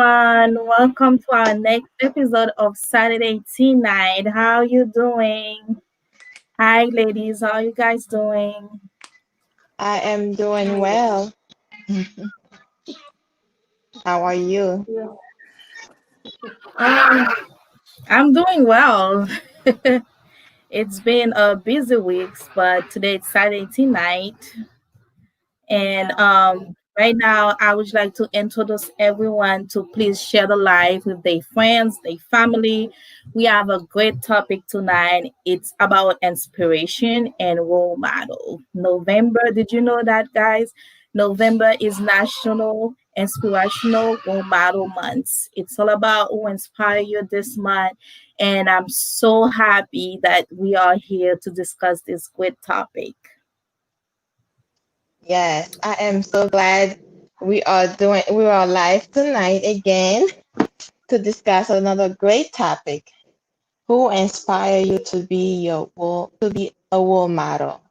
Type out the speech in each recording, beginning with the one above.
everyone. Welcome to our next episode of Saturday Tea Night. How you doing? Hi, ladies. How you guys doing? I am doing well. How are you? Um, I'm doing well. It's been a busy week, but today it's Saturday Tea Night. And right now, I would like to introduce everyone to please share the live with their friends, their family. We have a great topic tonight. It's about inspiration and role model. November, did you know that, guys? November is National Inspirational Role Model Month. It's all about who inspire you this month. And I'm so happy that we are here to discuss this great topic. Yes, I am so glad we are live tonight again to discuss another great topic. Who inspire you to be a role model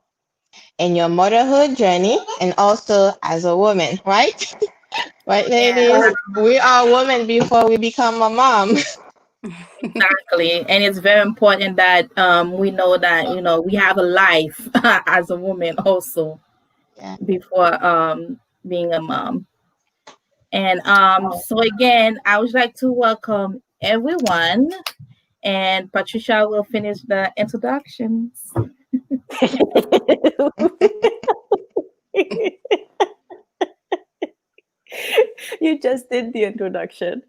in your motherhood journey and also as a woman, right? Right, Yeah. ladies? We are women before we become a mom. Exactly. And it's very important that we know that, we have a life as a woman also Yeah. before being a mom. And so again, I would like to welcome everyone and Patricia will finish the introductions. You just did the introduction.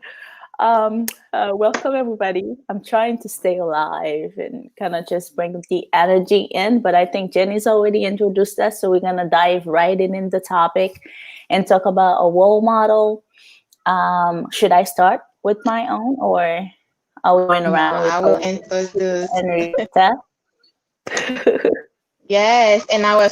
Welcome, everybody. I'm trying to stay alive and kind of just bring the energy in, but I think Jenny's already introduced us, so we're going to dive right in the topic and talk about a role model. Should I start with my own, or are we going No, around with I will introduce. Henrietta? Yes, and our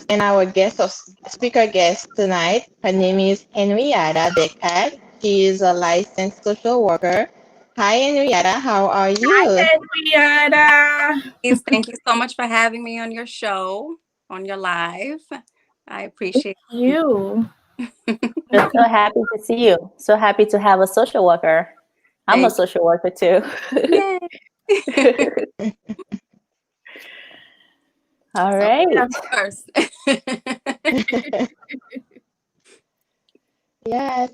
speaker guest tonight. Her name is Henrietta Deckard. She is a licensed social worker. Hi, Henrietta. How are you? Henrietta. Thank you so much for having me on your show, on your live. I appreciate You. Just so happy to see you. So happy to have a social worker. I'm a Thank social worker too. you. Yay. All So right. yeah, first. Yes.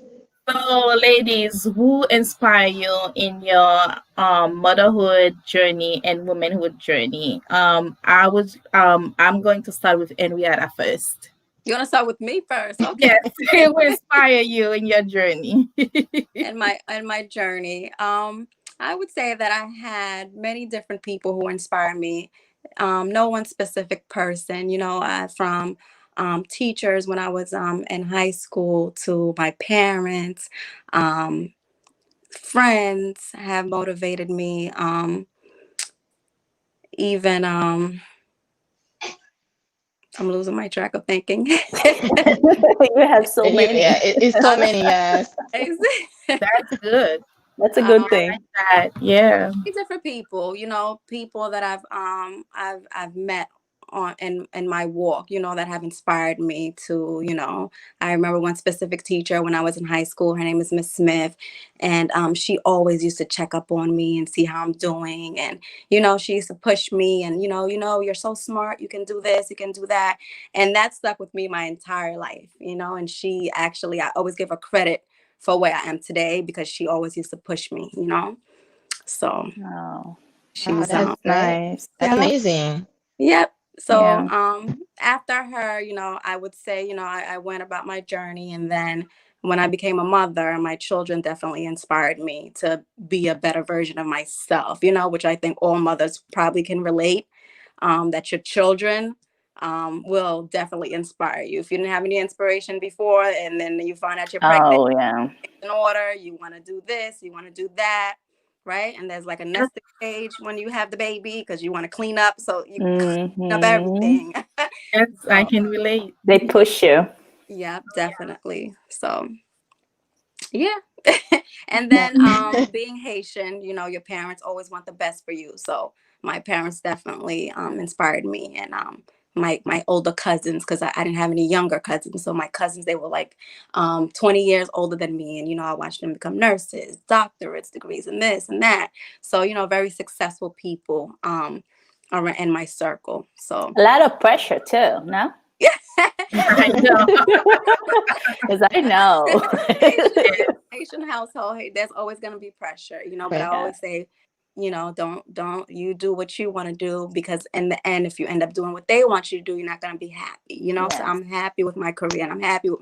So, ladies, who inspire you in your motherhood journey and womanhood journey? I'm going to start with Henrietta first. You want to start with me first? Okay. Yes, who inspire you in your journey? In my journey, I would say that I had many different people who inspired me. No one specific person, from teachers when I was in high school to my parents, um, friends have motivated me. Even I'm losing my track of thinking. You have so Yeah, many. it's so many. Yes. That's good. That's a good I um, thing. like that. Yeah. different people, people that I've met on in my walk, that have inspired me to, I remember one specific teacher when I was in high school. Her name is Miss Smith, and she always used to check up on me and see how I'm doing, and she used to push me, and you're so smart, you can do this, you can do that, and that stuck with me my entire life, and she actually, I always give her credit for where I am today because she always used to push me. So Oh, Oh, she's that's that's great. nice. That's yeah, amazing. yep. So Yeah. after her, I would say, I went about my journey, and then when I became a mother, my children definitely inspired me to be a better version of myself, which I think all mothers probably can relate. That your children will definitely inspire you. If you didn't have any inspiration before and then you find out you're pregnant, Oh, yeah. in order, you want to do this, you want to do that, right? And there's like a nesting stage when you have the baby because you want to clean up, so you clean up Hmm. everything. Yes, I So can relate. They push you. yeah, definitely. So yeah. And Yeah. then being Haitian, your parents always want the best for you. So my parents definitely inspired me, and my older cousins, because I didn't have any younger cousins. So my cousins, they were like 20 years older than me, and I watched them become nurses, doctorates, degrees, and this and that. So very successful people around in my circle. So A lot of pressure too, no? yeah. I know. Because I know. Asian household, hey, there's always going to be pressure, but I Right. Yeah. always say, don't you do what you want to do, because in the end, if you end up doing what they want you to do, you're not going to be happy, so Yes. I'm happy with my career, and I'm happy with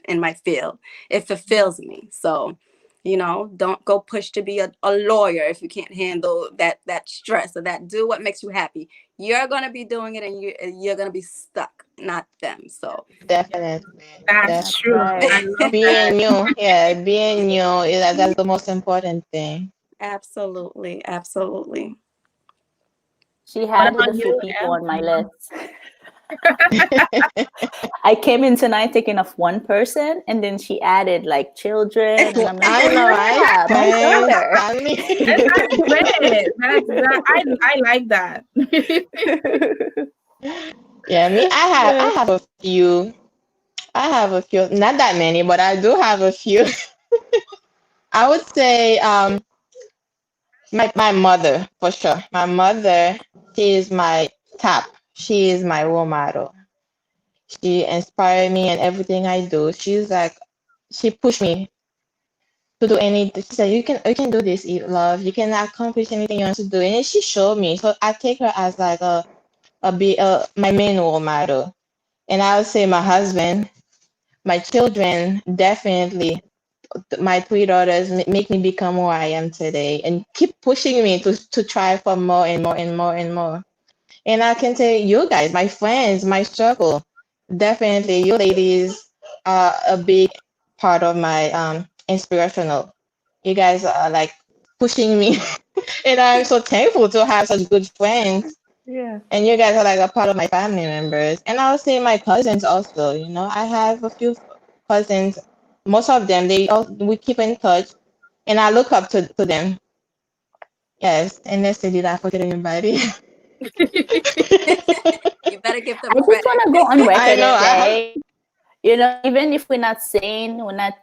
in my field. It fulfills me. So don't go push to be a lawyer if you can't handle that stress, or that. Do what makes you happy. You're going to be doing it, and you're going to be stuck, not them. So Definitely. That's That's true. Definitely. right. I love that. Being you, yeah, being you, that's the most important thing. absolutely, absolutely. She What added about a few you, people on my Evelyn? list. I came in tonight thinking of one person, and then she added like children, and I'm like, I oh know, right? yeah, my Friends, daughter. And family. that's great. That's that. I like that. Yeah, me, I have a few. I have a few, not that many, but I do have a few. I would say my mother for sure. My mother, she is my top. She is my role model. She inspired me in everything I do. She's like she pushed me to do anything. She said you can do this, love. You can accomplish anything you want to do. And then she showed me. So I take her as like my main role model. And I would say my husband, my children, definitely my three daughters make me become who I am today and keep pushing me to try for more and more and more and more. And I can say you guys, my friends, my circle, definitely you ladies are a big part of my inspirational. You guys are like pushing me and I'm so thankful to have such good friends. Yeah. And you guys are like a part of my family members. And I would say my cousins also, I have a few cousins. Most of them, we keep in touch, and I look up to them. Yes, unless they did I forget anybody. You better give them I just want credit. to go on I record know and I have. say, even if we're not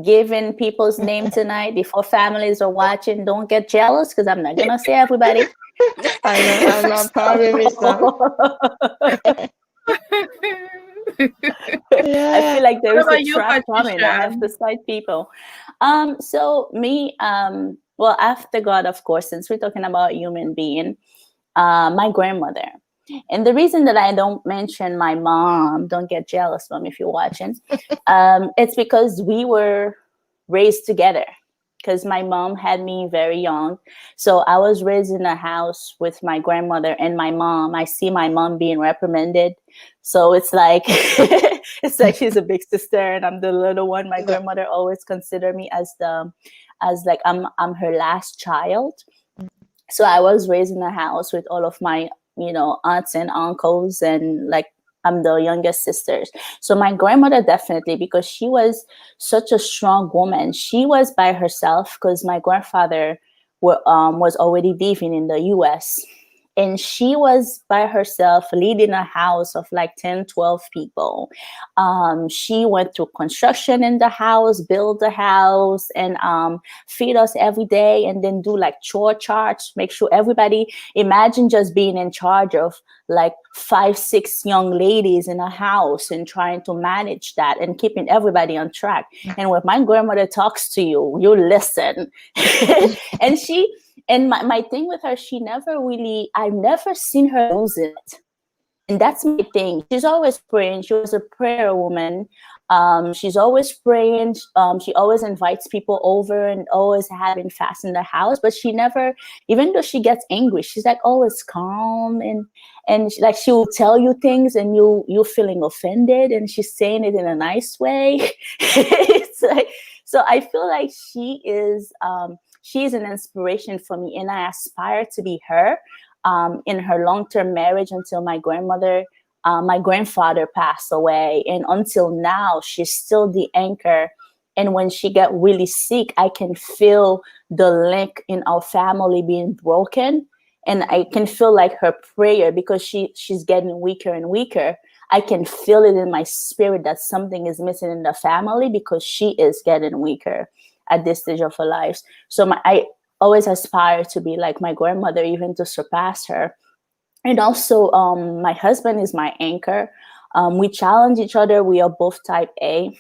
giving people's name tonight, if our families are watching, don't get jealous because I'm not gonna say everybody. I know I'm not probably miss some. So I feel Yeah. like there What is a about you, trap coming. I Patricia? have to cite people. So me, well, after God, of course, since we're talking about human being, my grandmother. And the reason that I don't mention my mom, don't get jealous, mom, if you're watching, it's because we were raised together. Because my mom had me very young. So I was raised in a house with my grandmother and my mom. I see my mom being reprimanded. So it's like it's like she's a big sister and I'm the little one. My No. grandmother always considered me as like I'm her last child. So I was raised in a house with all of my aunts and uncles, and like I'm the youngest sisters. So my grandmother, definitely, because she was such a strong woman. She was by herself because my grandfather was already living in the US, and she was by herself leading a house of like 10, 12 people. She went through construction in the house, build the house, and feed us every day, and then do like chore charts, make sure everybody, imagine just being in charge of like 5, 6 young ladies in a house and trying to manage that and keeping everybody on track. And when my grandmother talks to you, you listen. and she my thing with her, she never really, I've never seen her losing it. And that's my thing. She's always praying. She was a prayer woman. She's always praying. She always invites people over and always having fast in the house. But she never, even though she gets angry, she's like always calm, and like she will tell you things and you're feeling offended, and she's saying it in a nice way. It's like, so I feel like she's an inspiration for me, and I aspire to be her in her long-term marriage until my grandfather passed away. And until now, she's still the anchor. And when she got really sick, I can feel the link in our family being broken. and I can feel like her prayer, because she's getting weaker and weaker. I can feel it in my spirit that something is missing in the family, because she is getting weaker at this stage of her life. So I always aspire to be like my grandmother, even to surpass her. And also, my husband is my anchor. We challenge each other. We are both type A.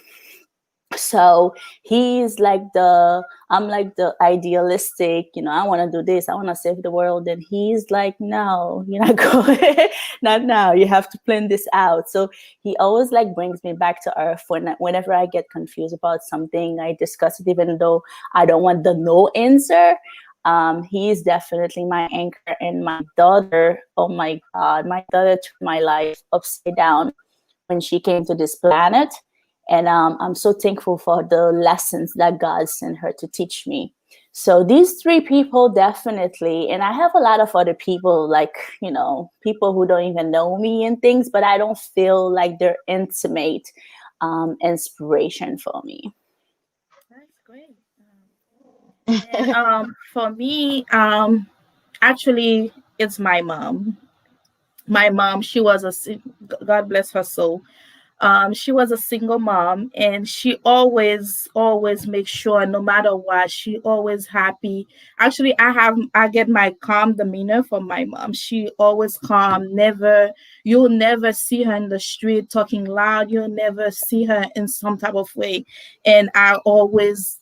So he's like I'm like the idealistic, I want to do this, I want to save the world. And he's like, no, you're not going, not now, you have to plan this out. So he always like brings me back to earth whenever I get confused about something. I discuss it, even though I don't want the no answer. He's definitely my anchor. And my daughter, oh my God, my daughter turned my life upside down when she came to this planet. And I'm so thankful for the lessons that God sent her to teach me. So these three people definitely, and I have a lot of other people, like, people who don't even know me and things, but I don't feel like they're intimate inspiration for me. That's great. And for me, actually, it's my mom. My mom, she was God bless her soul. She was a single mom, and she always makes sure, no matter what, she always happy. Actually, I get my calm demeanor from my mom. She always calm. Never, you'll never see her in the street talking loud. You'll never see her in some type of way. And I always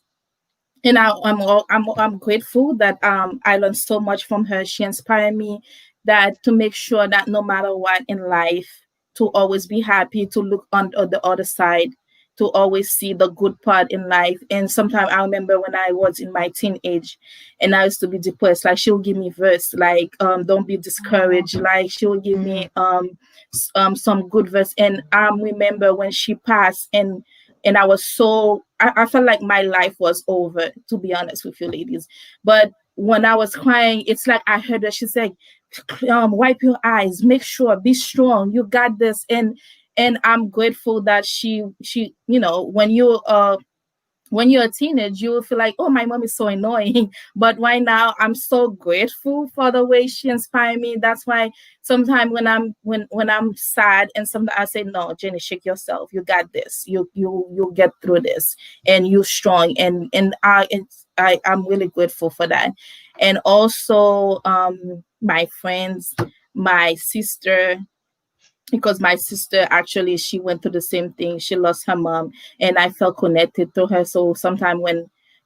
and I'm grateful that I learned so much from her. She inspired me that to make sure that no matter what in life, to always be happy, to look on the other side, to always see the good part in life. And sometimes I remember when I was in my teenage, and I used to be depressed. Like she'll give me verse, like don't be discouraged. Like she'll give Mm-hmm. me some good verse. And I remember when she passed, and I was I felt like my life was over, to be honest with you, ladies. But when I was crying, it's like I heard her. She said, "Wipe your eyes, make sure, be strong. You got this." And I'm grateful that she, when you're a teenager, you will feel like, oh, my mom is so annoying. But right now, I'm so grateful for the way she inspired me. That's why sometimes when I'm sad, and sometimes I say, no, Jenny, shake yourself. You got this. You'll get through this, and you're strong. I'm really grateful for that. And also, my friends, my sister, because my sister actually, she went through the same thing. She lost her mom, and I felt connected to her. So sometimes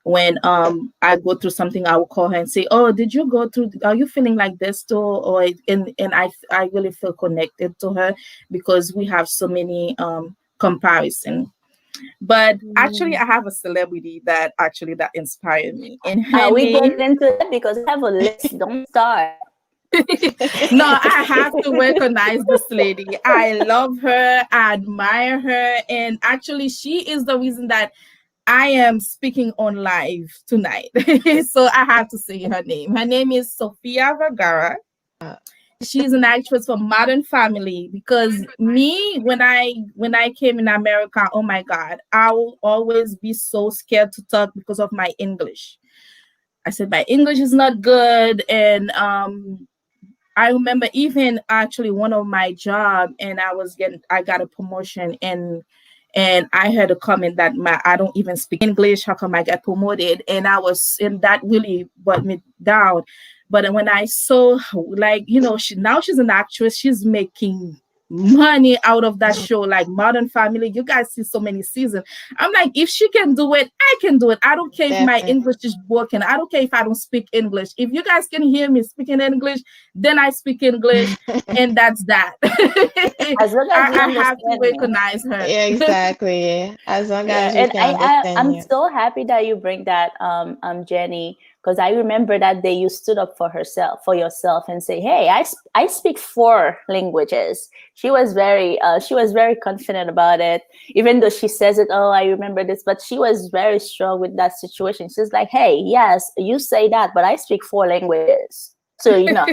when I go through something, I will call her and say, oh, did you go through, are you feeling like this too? Or and I really feel connected to her, because we have so many comparison. But actually, I have a celebrity that inspired me, and her We get name. into that because I have a list. Don't start. No, I have to recognize this lady. I love her, I admire her, and actually, she is the reason that I am speaking on live tonight. So I have to say her name. Her name is Sofia Vergara. Uh, She's an actress from Modern Family. Because me, when I came in America, oh my God, I will always be so scared to talk because of my English. I said my English is not good, and I remember even actually one of my job, and I got a promotion, and I heard a comment that I don't even speak English. How come I got promoted? And that really brought me down. But when I saw, like, now she's an actress, she's making money out of that show, like Modern Family. You guys see so many seasons. I'm like, if she can do it, I can do it. I don't care if my Definitely. English is broken. I don't care if I don't speak English. If you guys can hear me speaking English, then I speak English, and that's that. As long as you I have to understand me. recognize her. Yeah, exactly. As long Yeah, as we and can understand I'm you. so happy that you bring that, Jenny, because I remember that day you stood up for yourself, and say, "Hey, I speak four languages." She was very confident about it, even though she says it. Oh, I remember this, but she was very strong with that situation. She's like, "Hey, yes, you say that, but I speak four languages, so you know."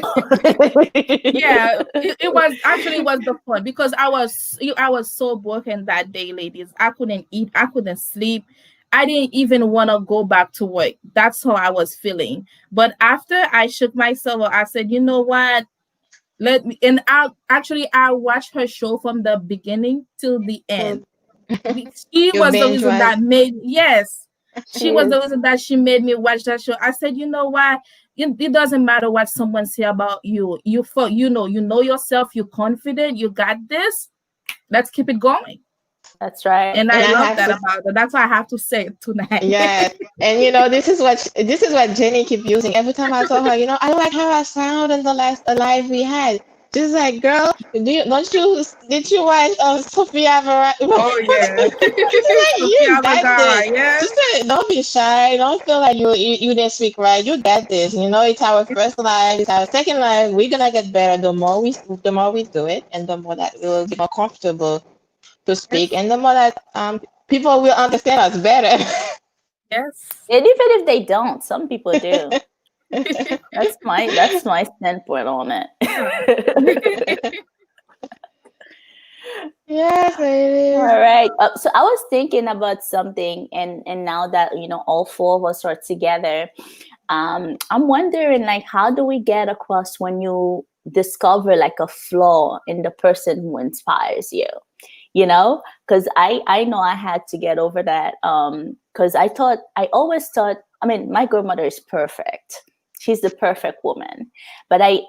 Yeah, it was actually, it was the point, because I was so broken that day, ladies. I couldn't eat, I couldn't sleep. I didn't even want to go back to work. That's how I was feeling. But after I shook myself up, I said, you know what? Let me, and I watched her show from the beginning till the So end. She you was the binge reason watch. that made, yes, She she was the is. reason that she made me watch that show. I said, you know what? It doesn't matter what someone say about you. You know yourself. You're confident. You got this. Let's keep it going. That's right. And And I I love have that to, about her. That's why I have to say it tonight. yes. And this is what Jenny keep using every time I tell her. I don't like how I sound in the last live we had. She's like, "Girl, don't you did you watch Sophia Vergara?" Oh yeah, She's like, "You Sophia got Vergara. this." Yeah. She said, "Don't be shy. Don't feel like you didn't speak right. You got this. It's our first live. It's our second live. We're gonna get better the more we do it, and the more that we'll be more comfortable to speak, Yes. and the more that people will understand us better." Yes. And even if they don't, some people do. That's my standpoint on Yeah. it. Yes, it All is. right. So I was thinking about something, and now that all four of us are together, I'm wondering, like, how do we get across when you discover like a flaw in the person who inspires you? Because I know I had to get over that. Because I always thought, I mean, my grandmother is perfect. She's the perfect woman, but I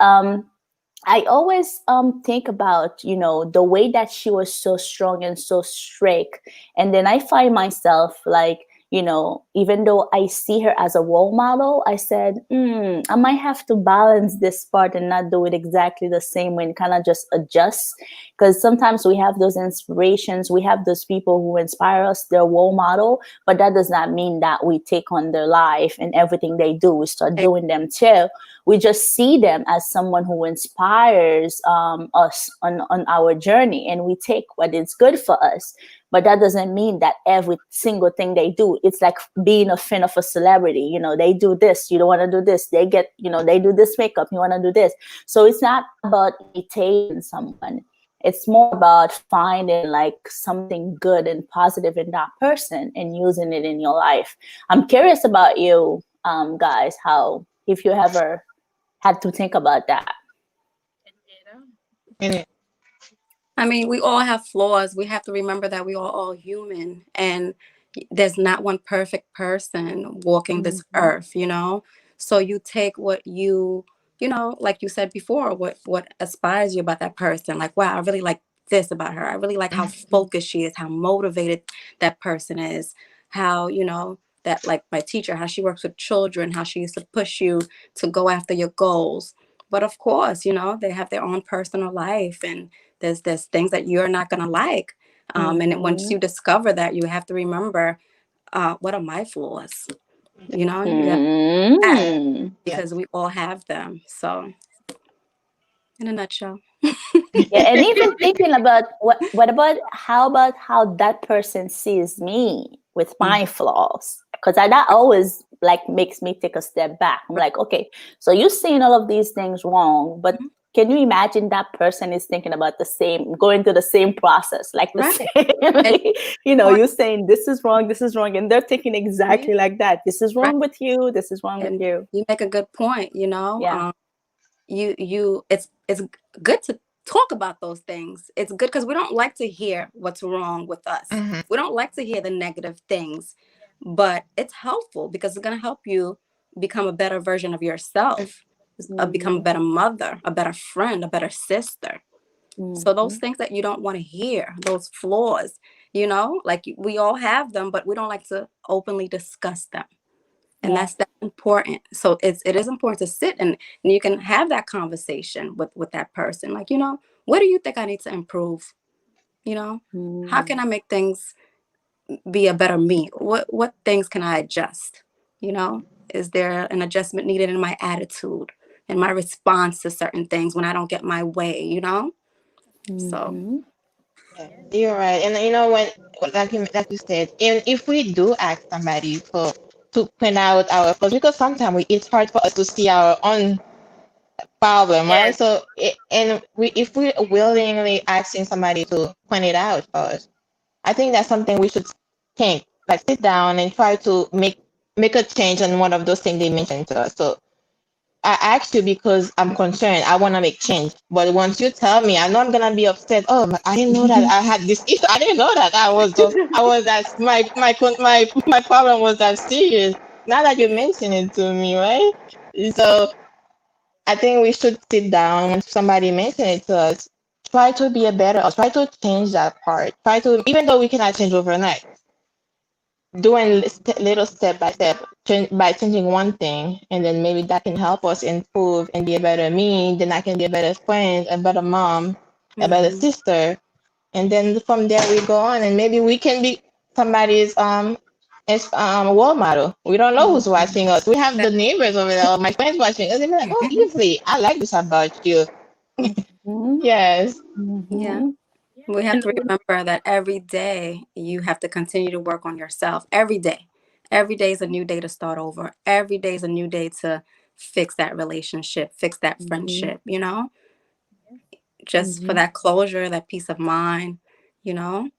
always think about the way that she was so strong and so strict, and then I find myself like, even though I see her as a role model, I said, I might have to balance this part and not do it exactly the same way, and kind of just adjust, because sometimes we have those inspirations, we have those people who inspire us, their role model, but that does not mean that we take on their life and everything they do we start doing them too. We just see them as someone who inspires us on our journey, and we take what is good for us, but that doesn't mean that every single thing they do, it's like being a fan of a celebrity. They do this, you don't want to do this, they get, they do this makeup, you want to do this. So it's not about imitating someone, it's more about finding like something good and positive in that person and using it in your life. I'm curious about you, guys, how, if you ever had to think about that. And I mean, we all have flaws. We have to remember that we are all human, and there's not one perfect person walking this Mhm. earth. So you take what like you said before, what inspires you about that person. Like, wow, I really like this about her. I really like how focused she is, how motivated that person is, how, that like my teacher, how she works with children, how she used to push you to go after your goals. But of course, they have their own personal life, and there's things that you're not gonna like. And then once Mhm. you discover that, you have to remember, what are my flaws? You got that, Mm. yeah. because we all have them. So, in a nutshell. Yeah, and even thinking about what about how about how that person sees me with Mhm. my flaws? Because that always like makes me take a step back. I'm like, okay, so you're seeing all of these things wrong, but can you imagine that person is thinking about the same, going through the same process, like the Right. And same, or you're saying this is wrong, and they're thinking yeah, exactly like that. This is right. wrong with you. This is wrong with And you. you make a good point. Yeah. It's good to talk about those things. It's good because we don't like to hear what's wrong with us. Hmm. We don't like to hear the negative things, but it's helpful because it's going to help you become a better version of yourself, become a Mm-hmm. better mother, a better friend, a better sister. So those Mm-hmm. things that you don't want to hear, those flaws, like we all have them, but we don't like to openly discuss them. And Yeah. that's important. So it is important to sit and you can have that conversation with that person, like, what do you think I need to improve? you know how can Mm. I make things be a better me? What things can I adjust? Is there an adjustment needed in my attitude and my response to certain things when I don't get my way? So Mhm. Yeah, you're right. And when, like you said, and if we do ask somebody to point out our flaws, because sometimes it's hard for us to see our own problem, right? Yes. So, if we're willingly asking somebody to point it out for us, I think that's something we should think. like sit down and try to make a change on one of those things they mentioned to us. So I asked you because I'm concerned. I want to make change. But once you tell me, I know I'm gonna be upset. Oh, I didn't know that I had this issue. I didn't know that I was that my problem was that serious. Now that you mention it to me, right? So I think we should sit down when somebody mention it to us. Try to be a better us. Try to change that part. Try to, even though we cannot change overnight, doing little step by step by changing one thing, and then maybe that can help us improve and be a better me. Then I can be a better friend, a better mom, a better Mhm. sister, and then from there we go on, and maybe we can be somebody's role model. We don't know who's Mhm. watching us. We have That- the neighbors over there, or my friends watching us. They're like, "Oh, Evelyn, I like this about you." Mhm. Yes. yeah. Mhm. We have And to remember that every day you have to continue to work on yourself. Every day. Every day is a new day to start over. Every day is a new day to fix that relationship, fix that Mhm. friendship, you know? Just for Mhm. that closure, that peace of mind, you know?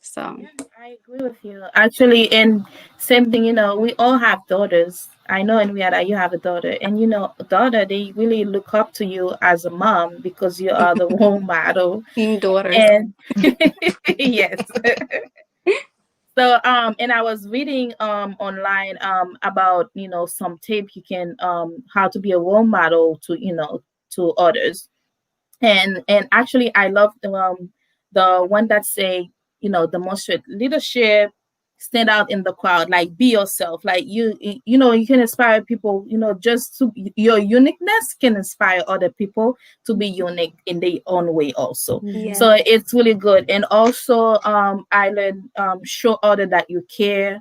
So, yeah, I agree with you. Actually, and same thing, we all have daughters. I know in Rihanna you have a daughter, and a daughter, they really look up to you as a mom because you are the role model. daughters. And yes. So and I was reading online about some tip you can how to be a role model to to others. And actually I love the one that say demonstrate leadership, stand out in the crowd, like be yourself, like you can inspire people, just to your uniqueness can inspire other people to be unique in their own way also. Mhm. So Yes. it's really good. And also I learned show other that you care,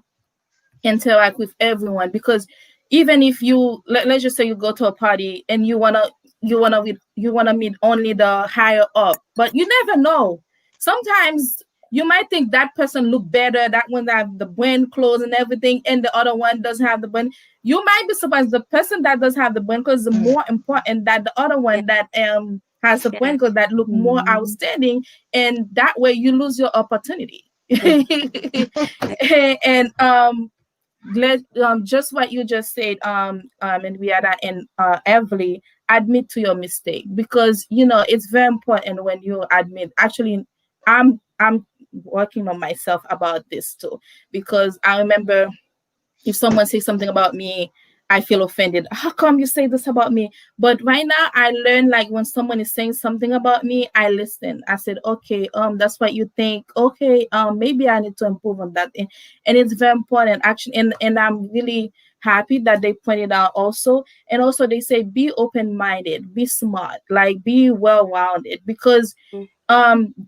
interact with everyone, because even if let's just say you go to a party and you wanna meet only the higher up, but you never know. Sometimes you might think that person look better, that one that have the brand clothes and everything, and the other one doesn't have the brand. You might be surprised the person that does have the brand clothes is Mm. more important than the other Yeah. one that has the Yeah. brand clothes that look more Mhm. outstanding, and that way you lose your opportunity. Mhm. And just what you just said, and Rihanna and Everly, admit to your mistake, because it's very important when you admit. Actually, I'm working on myself about this too, because I remember if someone says something about me, I feel offended. How come you say this about me? But right now I learn, like, when someone is saying something about me, I listen. I said, okay, that's what you think. Okay, maybe I need to improve on that. And it's very important actually, and I'm really happy that they pointed out also. And also they say be open-minded, be smart, like be well-rounded, because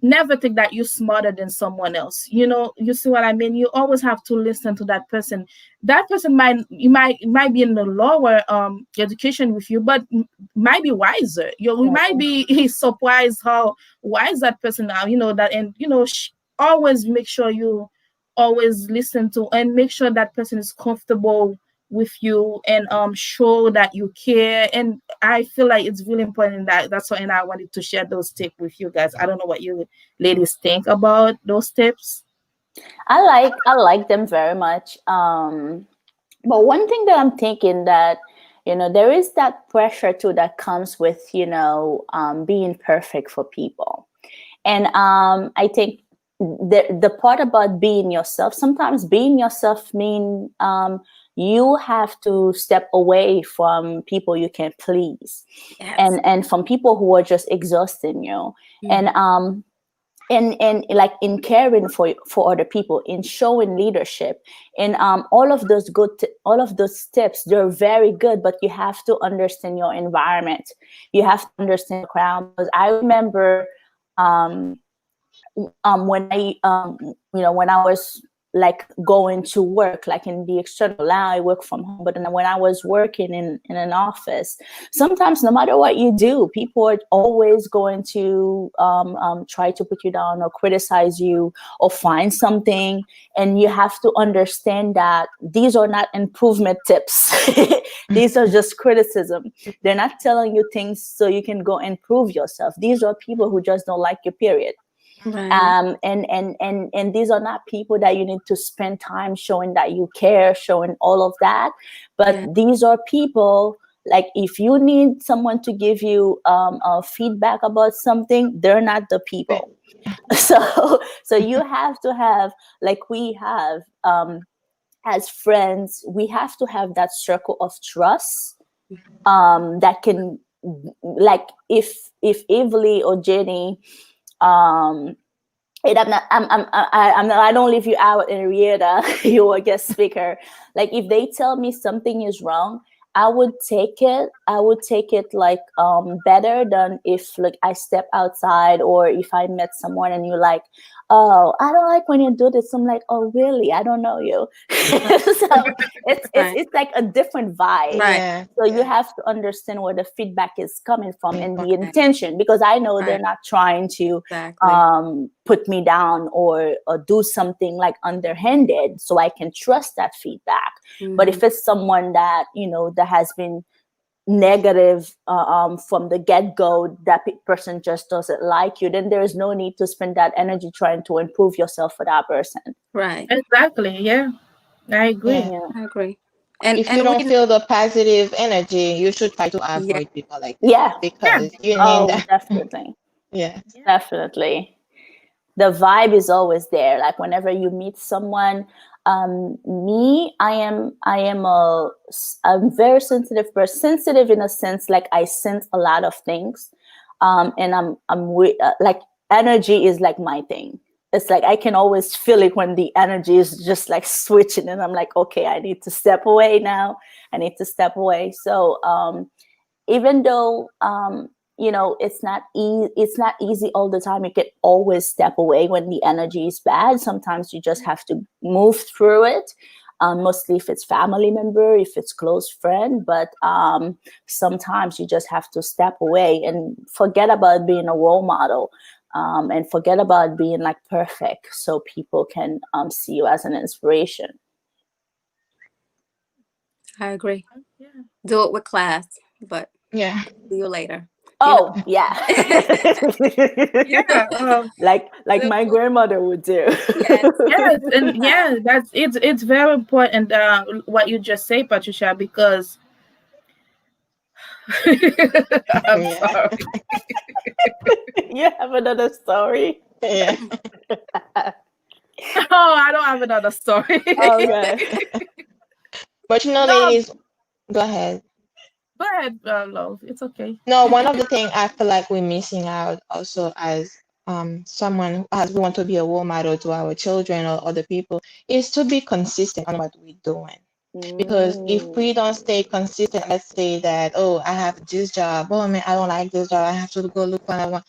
never think that you're smarter than someone else. You see what I mean? You always have to listen to that person. That person might be in the lower education with you, but might be wiser. You might Mhm. be surprised how wise that person are, that. And always make sure you always listen to, and make sure that person is comfortable with you, and show that you care. And I feel like it's really important, that that's why, and I wanted to share those tips with you guys. I don't know what you ladies think about those tips. I like them very much. But one thing that I'm thinking that, there is that pressure too that comes with, being perfect for people. And I think the part about being yourself, sometimes being yourself mean you have to step away from people you can't please, Yes. and from people who are just exhausting you. And Mhm. and like in caring for other people, in showing leadership, and all of those steps, they're very good, but you have to understand your environment. You have to understand the crowd, because I remember um when I was like going to work, like in the external. Now I work from home, but then when I was working in an office, sometimes no matter what you do, people are always going to try to put you down or criticize you or find something. And you have to understand that these are not improvement tips. These are just criticism. They're not telling you things so you can go improve yourself. These are people who just don't like you, period. Right. And these are not people that you need to spend time showing that you care, showing all of that, but Yeah. these are people, like if you need someone to give you feedback about something, they're not the people. So you have to have, like we have, as friends, we have to have that circle of trust, that can, like if Evely or Jenny, um and I'm not, I don't leave you out in Rieta, you're a guest speaker. Like if they tell me something is wrong, I would take it. I would take it like better than if like I step outside, or if I met someone and you're like, oh, I don't like when you do this. I'm like, oh really? I don't know you. So Right. it's like a different vibe. Right. Yeah, So you yeah. have to understand where the feedback is coming from Coming and from. the Right. intention, because I know they're Right. not trying to Exactly. put me down, or do something like underhanded, so I can trust that feedback. But Hmm. if it's someone that, that has been negative from the get-go, that person just doesn't like you, then there's no need to spend that energy trying to improve yourself for that person. Right. Exactly. Yeah, I agree. Yeah. Yeah. I agree. And If you and don't we feel the positive energy, you should try to yeah. avoid people like that Yeah. Yeah, because you need Oh, that. definitely. Yeah. yeah, Definitely. The vibe is always there, like whenever you meet someone. Me, I'm very sensitive person, sensitive in a sense, like I sense a lot of things. And like energy is like my thing. It's like I can always feel it when the energy is just like switching, and I'm like, okay, I need to step away now. I need to step away. So even though it's not easy all the time, you can always step away when the energy is bad. Sometimes you just have to move through it, mostly if it's family member, if it's close friend. But sometimes you just have to step away and forget about being a role model, and forget about being like perfect, so people can see you as an inspiration. I agree. yeah. Do it with class, but Yeah. see you later. You Oh yeah. Yeah, like my grandmother would do. yes. yes, and Class. yeah, that's it's very important what you just say, Patricia, because I'm Yeah. sorry. You have another story? Yeah. Oh, I don't have another story. Okay. But No, ladies, go ahead. go ahead, love. It's okay. No, one of the things I feel like we're missing out also as someone as we want to be a role model to our children or other people is to be consistent on what we're doing. Because if Mm. we don't stay consistent, let's say that, oh, I have this job, oh man, I don't like this job, I have to go look for another one.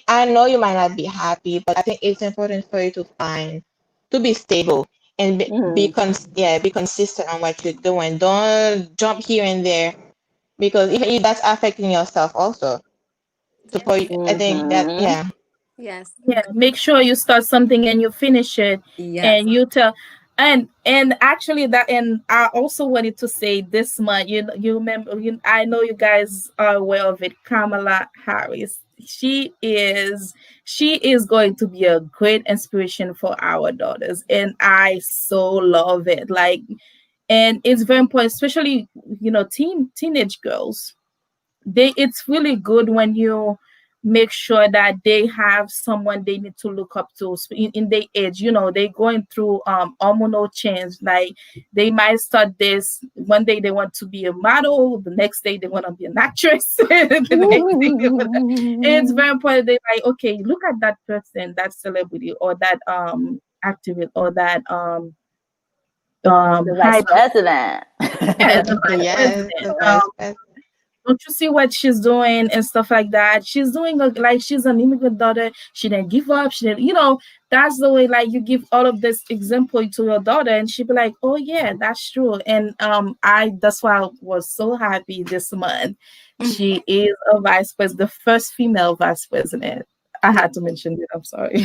I know you might not be happy, but I think it's important for you to find to be stable and Mm. be consistent on what you're doing. Don't jump here and there because even if that's affecting yourself also. So for Yes. I think that Mhm. yeah, Yes. Yeah, make sure you start something and you finish it, Yes. and you tell. And actually that, and I also wanted to say this month, you remember, I know you guys are aware of it, Kamala Harris. She is going to be a great inspiration for our daughters, and I so love it. Like, and it's very important, especially teenage girls. It's really good when you make sure that they have someone they need to look up to in their age. They're going through hormonal change. Like, they might start this one day they want to be a model, the next day they want to be an actress, the next thing it's very important. They like, okay, look at that person, that celebrity, or that activist, or that The high. vice president. Yeah, the vice yes, president. the vice president. Don't you see what she's doing and stuff like that? She's doing like she's an immigrant daughter. She didn't give up. She didn't, that's the way, like, you give all of this example to your daughter, and she'd be like, oh yeah, that's true. And that's why I was so happy this month. She is a vice president, the first female vice president. I had to mention it. I'm sorry.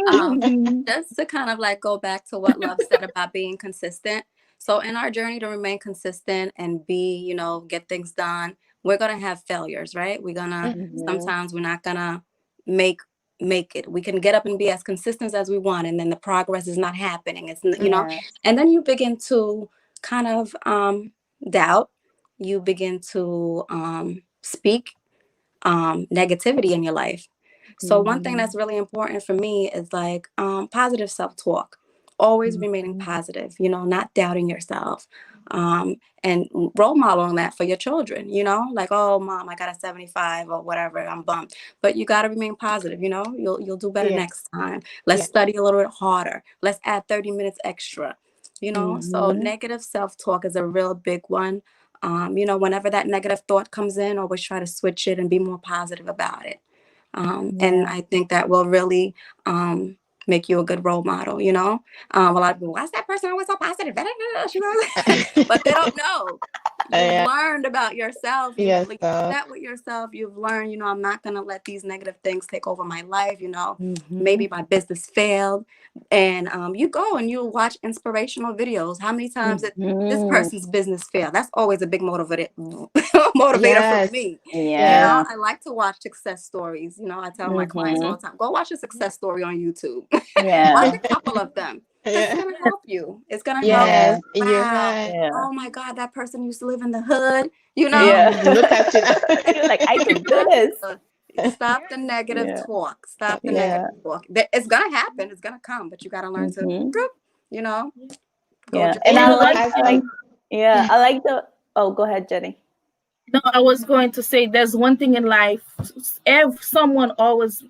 um, just to kind of like go back to what Love said about being consistent. So in our journey to remain consistent and get things done, we're gonna have failures, right? We're gonna Mm, Mhm. sometimes we're not gonna make make it. We can get up and be as consistent as we want, and then the progress is not happening. Yeah. And then you begin to kind of doubt. You begin to speak negativity in your life. So one thing Mhm. that's really important for me is like positive self-talk. Always remaining Mhm. positive, not doubting yourself. And role modeling that for your children, like, oh mom, I got a 75 or whatever, I'm bummed. But you gotta remain positive, you'll do better Yeah. next time. Let's Yeah. study a little bit harder. Let's add 30 minutes extra. So Mhm. negative self-talk is a real big one. Whenever that negative thought comes in, always try to switch it and be more positive about it. And Yeah. I think that will really make you a good role model. A lot of people, why's that person always so positive? But they don't know. You've Yeah. learned about yourself. You've Yes, so sat with yourself. You've learned, I'm not going to let these negative things take over my life. Mhm. Maybe my business failed. And you go and you watch inspirational videos. How many times did this Mhm. person's business fail? That's always a big motivator for yes, me. yes, Yeah. I like to watch success stories. I tell my clients all Mhm. the time, go watch a success story on YouTube. Watch Yeah. a couple of them because it's yeah, going to help you. It's going to help Yeah. yes. you. You're Wow. right. Yeah. Oh my God, that person used to live in the hood, Yeah. Look at you now. You're like, I can do this. Uh, Stop the negative Yeah. talk. Stop the negative Yeah. talk. It's going to happen. It's going to come, but you got to learn to, Mhm. you know, go Yeah. drink And And I you know, like, water. as I like, yeah, I like the, oh, go ahead, Jenny. No, I was going to say there's one thing in life. If someone always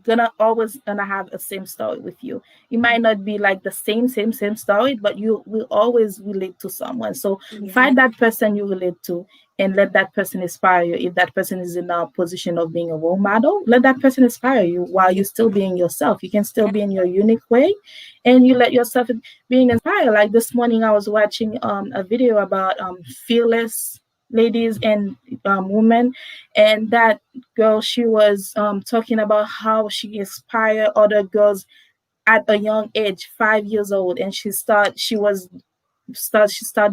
gonna have a same story with you. It might not be like the same story, but you will always relate to someone. So Yeah. find that person you relate to and let that person inspire you. If that person is in a position of being a role model, let that person inspire you while Yeah. you're still being yourself. You can still be in your unique way, and you let yourself being inspired. Like this morning, I was watching a video about fearless ladies and women, and that girl, she was talking about how she inspired other girls at a young age, 5 years old, and she started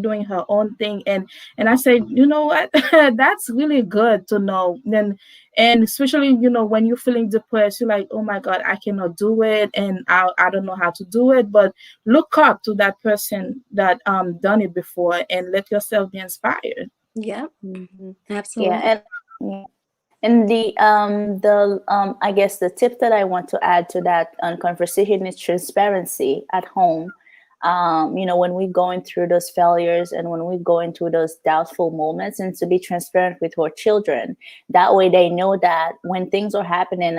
doing her own thing. And I said, you know what, that's really good to know. Then, and especially, when you're feeling depressed, you're like, oh my god, I cannot do it, and I don't know how to do it. But look up to that person that done it before, and let yourself be inspired. Yep. Mhm. Yeah. Absolutely. And yeah. And the I guess the tip that I want to add to that conversation is transparency at home. When we're going through those failures and when we're going through those doubtful moments, and to be transparent with our children. That way they know that when things are happening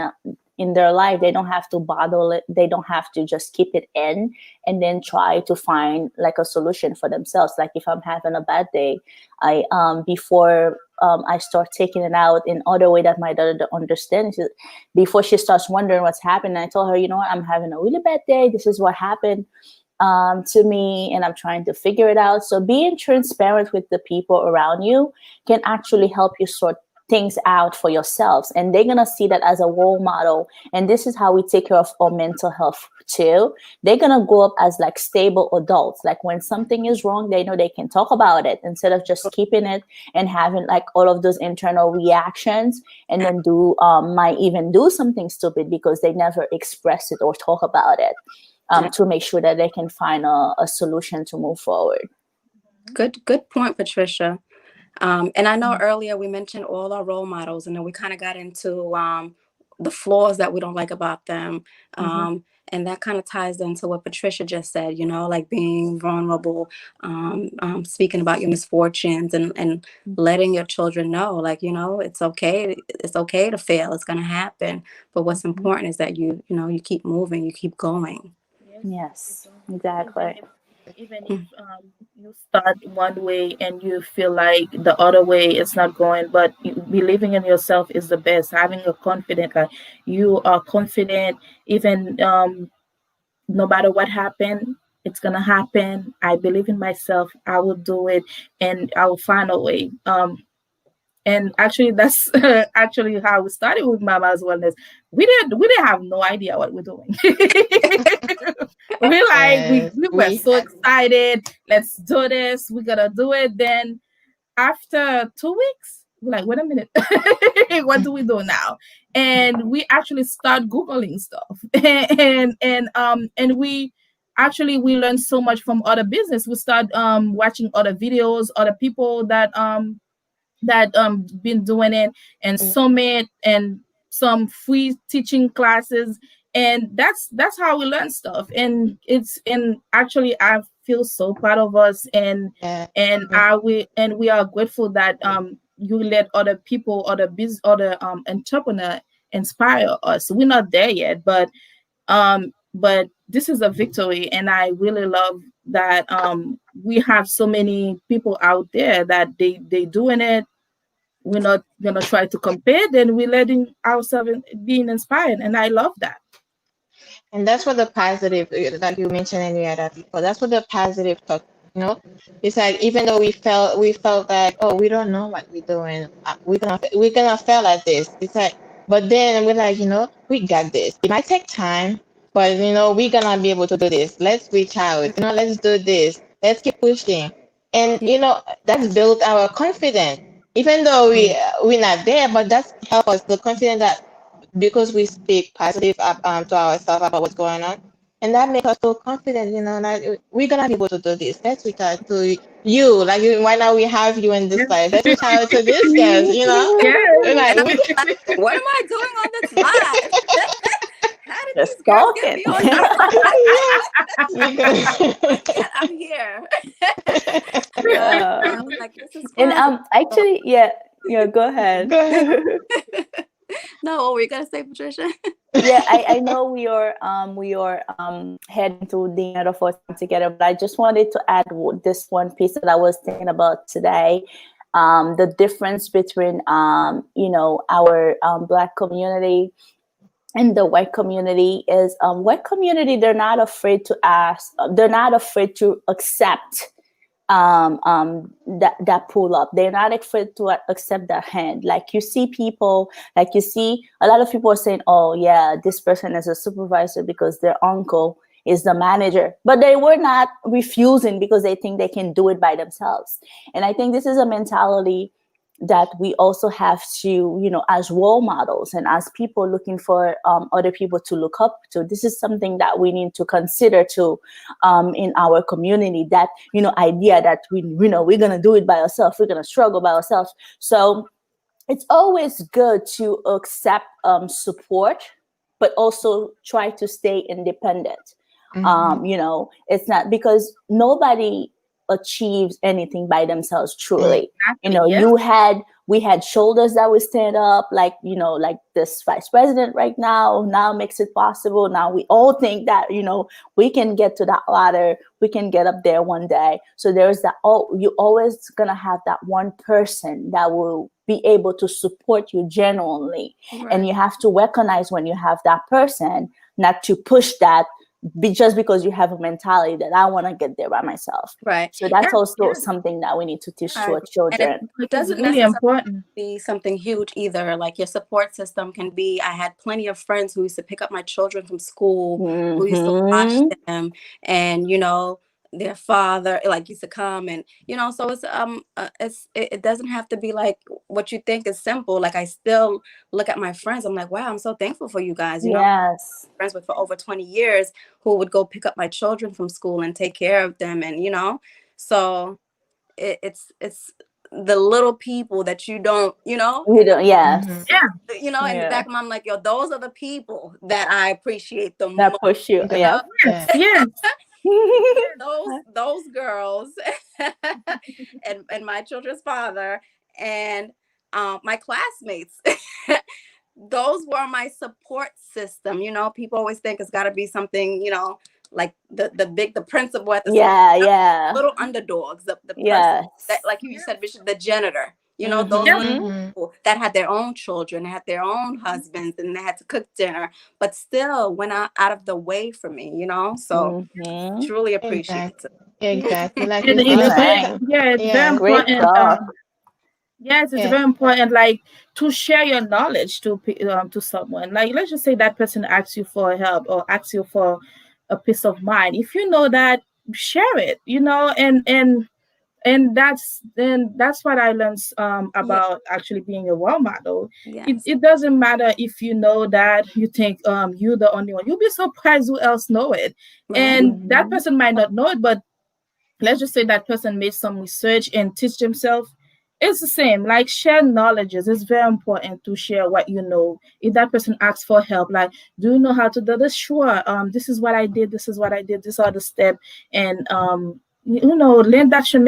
in their life, they don't have to bottle it. They don't have to just keep it in and then try to find like a solution for themselves. Like if I'm having a bad day, I before I start taking it out in other way that my daughter understands. Before she starts wondering what's happening, I told her, you know what, I'm having a really bad day. This is what happened to me, and I'm trying to figure it out. So being transparent with the people around you can actually help you sort things out for yourselves, and they're gonna see that as a role model. And this is how we take care of our mental health too. They're gonna grow up as like stable adults. Like when something is wrong, they know they can talk about it instead of just keeping it and having like all of those internal reactions, and then might even do something stupid because they never express it or talk about it, to make sure that they can find a solution to move forward. Good point, Patricia. And I know earlier we mentioned all our role models, and then we kind of got into the flaws that we don't like about them. Hmm. And that kind of ties into what Patricia just said, like being vulnerable, speaking about your misfortunes, and letting your children know, like, it's okay. It's okay to fail. It's going to happen. But what's Hmm. important is that you keep moving, you keep going. Yes, keep Yes, going. Even exactly. if even if Mm. you start one way and you feel like the other way is not going, but believing in yourself is the best. Having a confident, like you are confident, even no matter what happened, it's gonna happen. I believe in myself. I will do it, and I will find a way. And actually, that's actually how we started with Mama's Wellness. We didn't have no idea what we're doing. we like we yes, we were we so had. excited. Let's do this. We're gonna do it. Then after 2 weeks, we're like, wait a minute, what do we do now? And we actually start googling stuff, and we actually we learn so much from other business. We start watching other videos, other people that been doing it, and summit and some free teaching classes, and that's how we learn stuff. And it's and actually I feel so proud of us, Yeah. and we are grateful that you let other people, other entrepreneur inspire us. We're not there yet, but this is a victory, and I really love that we have so many people out there that they doing it. We're not gonna try to compare, then we're letting ourselves being inspired, and I love that. And that's what the positive, like you mentioned earlier, that before, that's what the positive talk, you know? It's like, even though we felt like, oh, we don't know what we're doing, we're gonna fail at this. It's like, but then we're like, we got this. It might take time, but we're gonna be able to do this. Let's reach out, let's do this. Let's keep pushing. And that's built our confidence. Even though we're not there, but that's help us, the confidence that because we speak positive to ourselves about what's going on. And that makes us so confident, that we're gonna be able to do this. Let's reach out to you. Like right now we have you in this life. Let's reach out to this girls, Yes. And like I'm we like, what am I doing on this live? How did Just these girls get me talking. on here? yeah, But because yet I'm here. yeah. I uh, was like, this is and fun. So, actually, yeah, yeah, go ahead. Go ahead. no, what were you gonna say, Patricia? Yeah, I know we are heading to the end of our time together, but I just wanted to add this one piece that I was thinking about today. The difference between our Black community and the white community is, white community, they're not afraid to ask, they're not afraid to accept that pull up. They're not afraid to accept that hand. Like you see people, like you see a lot of people are saying, "Oh yeah, this person is a supervisor because their uncle is the manager," but they were not refusing because they think they can do it by themselves. And I think this is a mentality that we also have to, as role models and as people looking for other people to look up to. This is something that we need to consider too, in our community. That idea that we're gonna do it by ourselves, we're gonna struggle by ourselves. So it's always good to accept support, but also try to stay independent. Mhm. It's not because nobody achieves anything by themselves truly. Exactly. Yes. We had shoulders that would stand up, like like this vice president right now makes it possible. Now we all think that we can get to that ladder, we can get up there one day. So there's that. Oh, you always gonna have that one person that will be able to support you genuinely. Right. And you have to recognize when you have that person, not to push that just because you have a mentality that I want to get there by myself. Right. So that's Yes. also Yes. something that we need to teach I to our agree. And it children. It's doesn't really necessarily important. be something huge either. Like your support system can be, I had plenty of friends who used to pick up my children from school, who used to watch Hmm. them, and their father like used to come, and so it doesn't have to be like what you think is simple. Like I still look at my friends, I'm like, wow, I'm so thankful for you guys, Yes. friends with for over 20 years who would go pick up my children from school and take care of them, and so it's the little people that you don't, We and don't. Mhm. Yes. Yeah. in the Yeah. back of my mind, I'm like, yo, those are the people that I appreciate the That most. push you. The- Yep. Yeah. Yes. Those girls and my children's father and my classmates. Those were my support system. People always think it's got to be something, like the principal at the school. Yeah. Yeah. Little underdogs, the person that, Yes. like you said, Bishop, the janitor. Those Yes. little Hmm. Mhm. people that had their own children, had their own husbands, and they had to cook dinner, but still went out of the way for me. So Hmm. truly appreciate Exactly. it. Exactly. Like And you All said, it's it's very, right. yeah, it's very yeah. Great important. talk. Yes, it's Yeah. very important, like to share your knowledge to someone. Like let's just say that person asks you for help or asks you for a peace of mind. If you know that, share it. And And that's what I learned Yeah. about actually being a role model. it, Yes. it doesn't matter if you know that you think you're the only one. You'll be surprised who else know it, Right. and that Mm-hmm. person might not know it, but let's just say that person made some research and teach themselves. It's the same, like share knowledges. It's very important to share what you know. If that person asks for help, like, do you know how to do this? Sure. This is what I did, this is what I did, these are the steps. And learn that should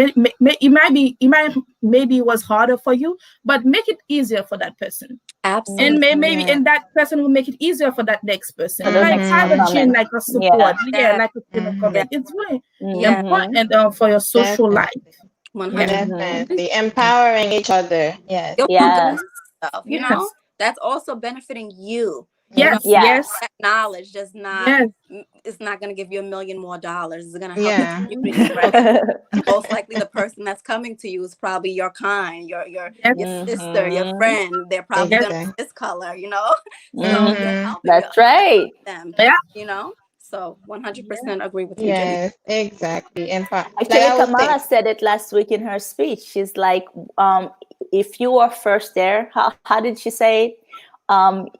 maybe it was harder for you, but make it easier for that person. And Absolutely. maybe Yeah. and that person will make it easier for that next For person. the Like next have one a Mm-hmm. chain, coming. like a Yeah. support, yeah, Yeah. like a chain of Mm-hmm. Yeah. command. It's really Yeah. Mm-hmm. important for your social life. Definitely. Yeah. 100. Mm-hmm. Definitely. Empowering each other. Yes. Your Yes. stuff, Yes. that's also benefiting you. You know, Yes. Yes. Yes. Yes. that knowledge does not, Yes. it's not going to give you $1 million more. It's going to help the Yeah. Mhm. community, right? Most likely the person that's coming to you is probably your kind, Yes. your sister, your Mm-hmm. friend. They're probably Yes. going to Exactly. be this color. So you're Mm-hmm. Mm-hmm. helping That's right. them, Yeah. So Yeah. 100% agree with you, Jenny. Yes. Exactly. Like Actually, I was saying. Kamala said it last week in her speech. She's like, if you are first there, how did she say it?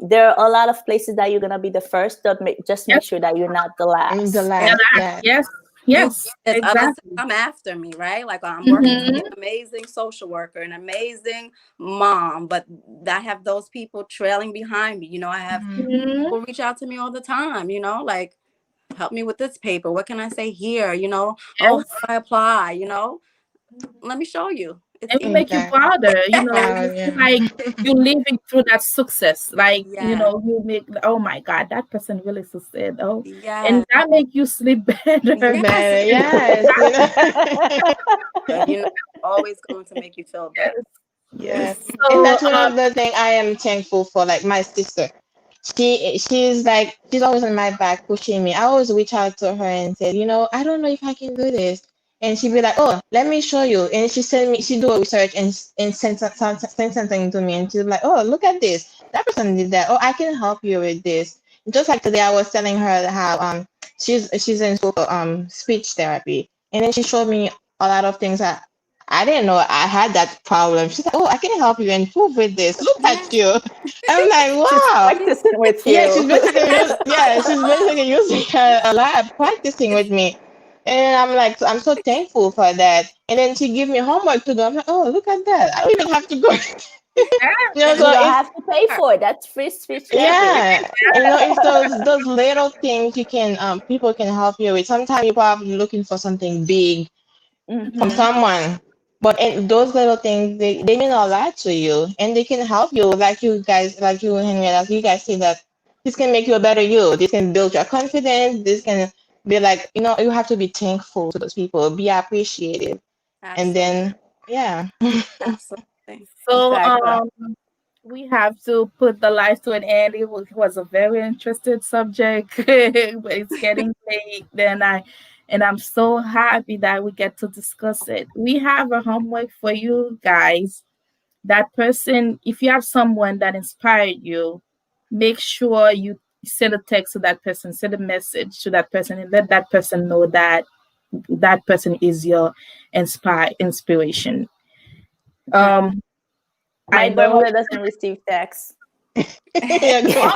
There are a lot of places that you're gonna be the first. Just make Yes. sure that you're not the The last. Yeah, last. Yes. Yes. you Yes. there's others to Exactly. come after me, right? Like I'm working to be Mm-hmm. an amazing social worker, an amazing mom, but I have those people trailing behind me. I have Mm-hmm. Mm-hmm. people reach out to me all the time, like help me with this paper. What can I say here? Oh, how Yes. do I apply? Let me show you. It's And it easy. make you Exactly. prouder. You Proud. feel Yeah. like you're living through that success. Like, Yeah. you make, oh my God, that person really succeeded. Oh, and Yeah. that make you sleep better. Yes, Better. it And Yes. good. Always going to make you feel better. Yes. And so, that's one of the things I am thankful for. Like my sister, she's always on my back pushing me. I always reach out to her and said, I don't know if I can do this, and she'd be like, oh, let me show you. And she do a research and send something to me, and she's like, oh, look at this. That person did that. Oh, I can help you with this. Just like today, I was telling her how she's in school for speech therapy, and then she showed me a lot of things that I didn't know I had that problem. She's like, oh, I can help you improve with this. Look at Yes. you. I'm like, She's wow. practicing with Yeah, you. That's what I she's love. basically using a lab practicing It's with me. And I'm like, I'm so thankful for that. And then she give me homework to do. I'm like, oh, look at that. I don't even have to go. yeah, You So don't it's have to pay her. for it. That's free speech therapy. yeah. And it's those little things you can people can help you with. Sometimes you're probably looking for something big from Mm-hmm. someone. But those little things, they mean a lot to you, and they can help you. Like you guys, like you and Henrietta, you guys say that this can make you a better you. This can build your confidence. This can be like, you have to be thankful to those people, be appreciative, and Absolutely. then yeah, Absolutely. so Exactly. we have to put the life to an end. It was a very interesting subject, but it's getting late. And I'm so happy that we get to discuss it. We have a homework for you guys. That person, if you have someone that inspired you, make sure you send a text to that person, send a message to that person, and let that person know that that person is your inspiration. Uh, Um, My I know grandmother doesn't receive texts. yeah, call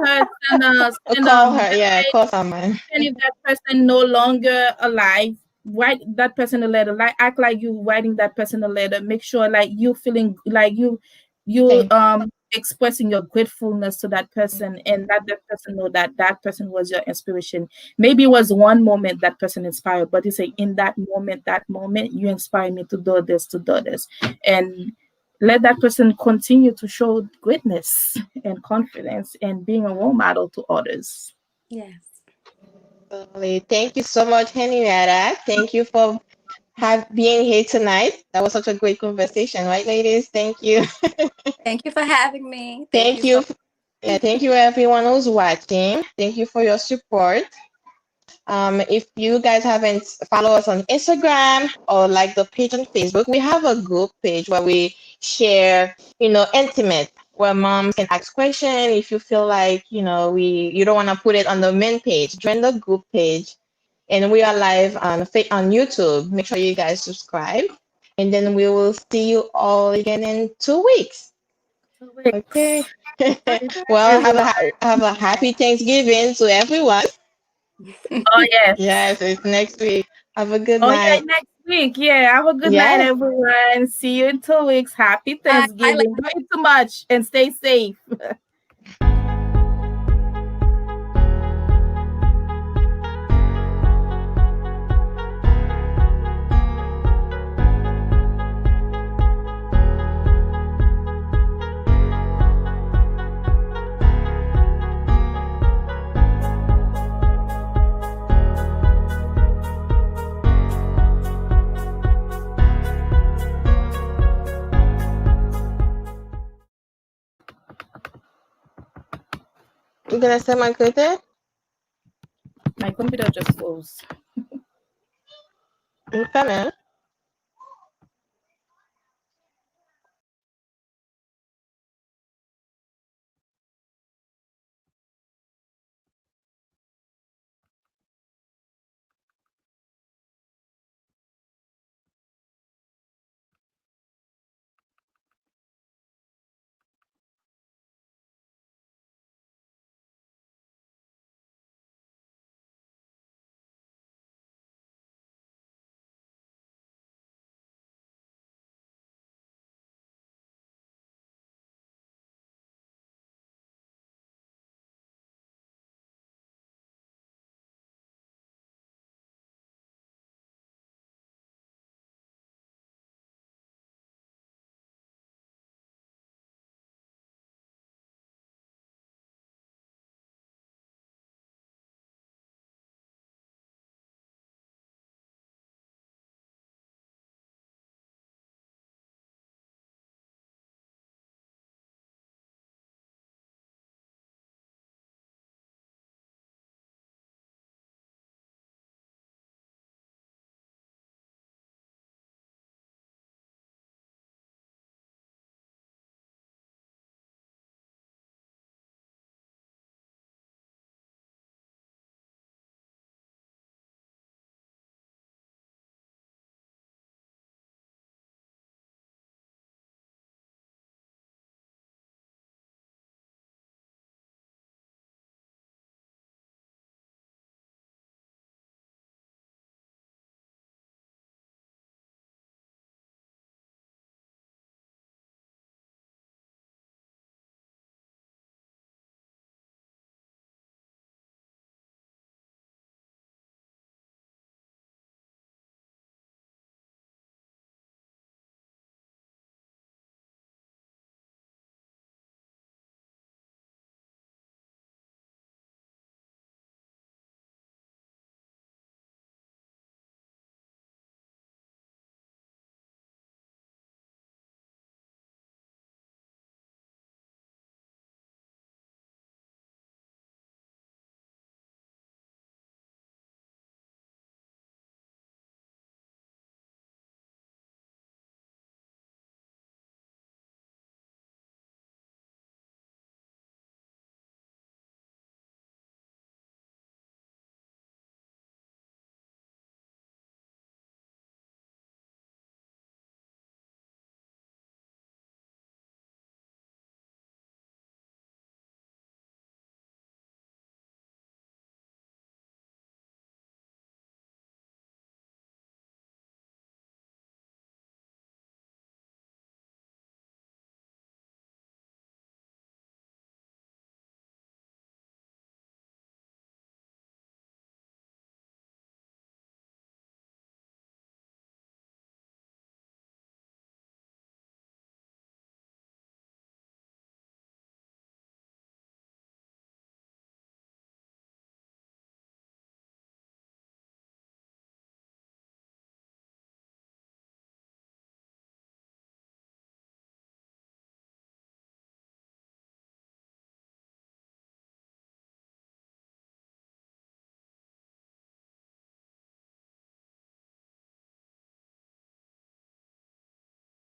her, send a call her, yeah, message. call someone. And if that person no longer alive, write that person a letter. Like act like you writing that person a letter. Make sure like you feeling like you Thank expressing your gratefulness to that person, and that person know that that person was your inspiration. Maybe it was one moment that person inspired, but you say in that moment you inspire me to do this, and let that person continue to show greatness and confidence and being a role model to others. yes. you. Thank you so much, Henrietta. Thank you for being here tonight. That was such a great conversation, right, ladies? Thank you. Thank you for having me. Thank Thank you so you. Yeah, thank you everyone who's watching. Thank you for your support. If you guys haven't followed us on Instagram or like the page on Facebook, we have a group page where we share, intimate, where moms can ask questions. If you feel like, you don't want to put it on the main page, join the group page And we are live on YouTube. Make sure you guys subscribe. And then we will see you all again in 2 weeks. 2 weeks. Okay. Happy Well, birthday, everyone. have a happy Thanksgiving to everyone. Oh, yes. Yes, it's next week. Have a good Oh, yeah, night. next week. Yeah, have a good night, Yes. everyone. See you in 2 weeks. Happy I Thanksgiving. Don't eat too much and stay safe. You gonna say my good day? My computer just froze. Okay, man.